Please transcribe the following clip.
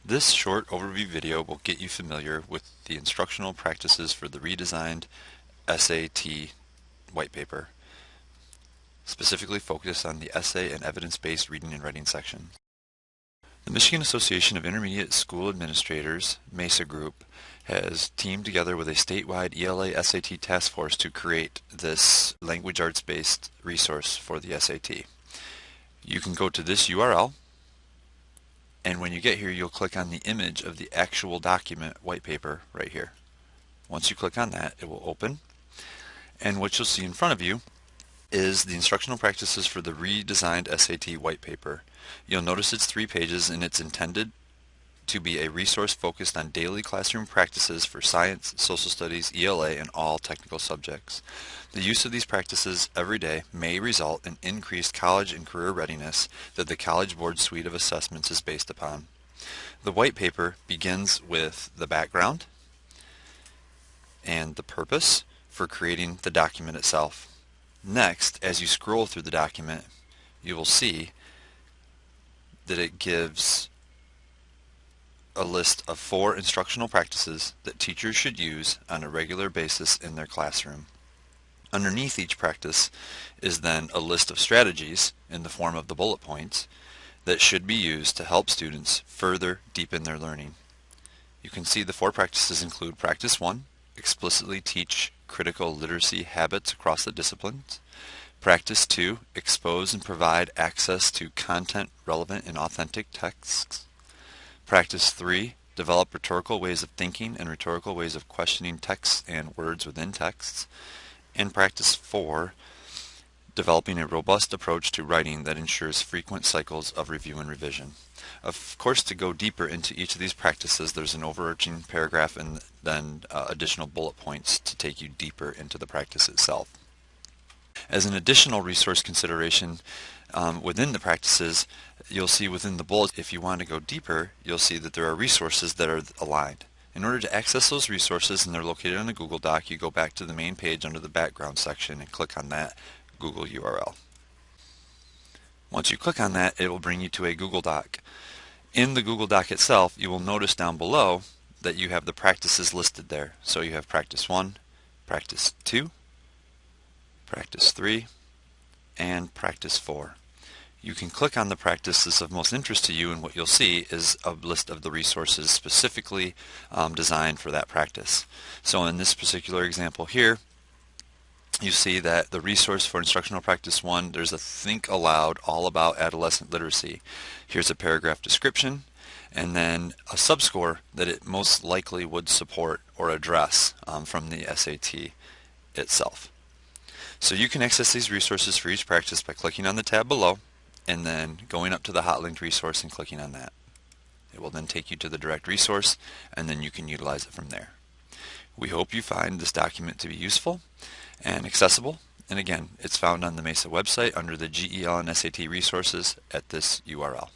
This short overview video will get you familiar with the instructional practices for the redesigned SAT white paper, specifically focused on the essay and evidence-based reading and writing section. The Michigan Association of Intermediate School Administrators, MESA Group, has teamed together with a statewide ELA SAT task force to create this language arts-based resource for the SAT. You can go to this URL, and when you get here, you'll click on the image of the actual document white paper right here. Once you click on that, it will open, and what you'll see in front of you is the instructional practices for the redesigned SAT white paper. You'll notice it's 3 pages, and it's intended to be a resource focused on daily classroom practices for science, social studies, ELA, and all technical subjects. The use of these practices every day may result in increased college and career readiness that the College Board suite of assessments is based upon. The white paper begins with the background and the purpose for creating the document itself. Next, as you scroll through the document, you will see that it gives a list of 4 instructional practices that teachers should use on a regular basis in their classroom. Underneath each practice is then a list of strategies in the form of the bullet points that should be used to help students further deepen their learning. You can see the 4 practices include Practice 1, explicitly teach critical literacy habits across the disciplines. Practice 2, expose and provide access to content relevant and authentic texts. Practice 3, develop rhetorical ways of thinking and rhetorical ways of questioning texts and words within texts. And Practice 4, developing a robust approach to writing that ensures frequent cycles of review and revision. Of course, to go deeper into each of these practices, there's an overarching paragraph and then additional bullet points to take you deeper into the practice itself. As an additional resource consideration within the practices, you'll see within the bullets, if you want to go deeper, you'll see that there are resources that are aligned. In order to access those resources, and they're located on a Google Doc, you go back to the main page under the background section and click on that Google URL. Once you click on that, it will bring you to a Google Doc. In the Google Doc itself, you will notice down below that you have the practices listed there. So you have Practice 1, Practice 2, Practice 3, and Practice 4. You can click on the practices of most interest to you, and what you'll see is a list of the resources specifically designed for that practice. So in this particular example here, you see that the resource for instructional practice 1, there's a Think Aloud all about adolescent literacy. Here's a paragraph description and then a subscore that it most likely would support or address from the SAT itself. So you can access these resources for each practice by clicking on the tab below and then going up to the hot linked resource and clicking on that. It will then take you to the direct resource, and then you can utilize it from there. We hope you find this document to be useful and accessible, and again, it's found on the MESA website under the GEL and SAT resources at this URL.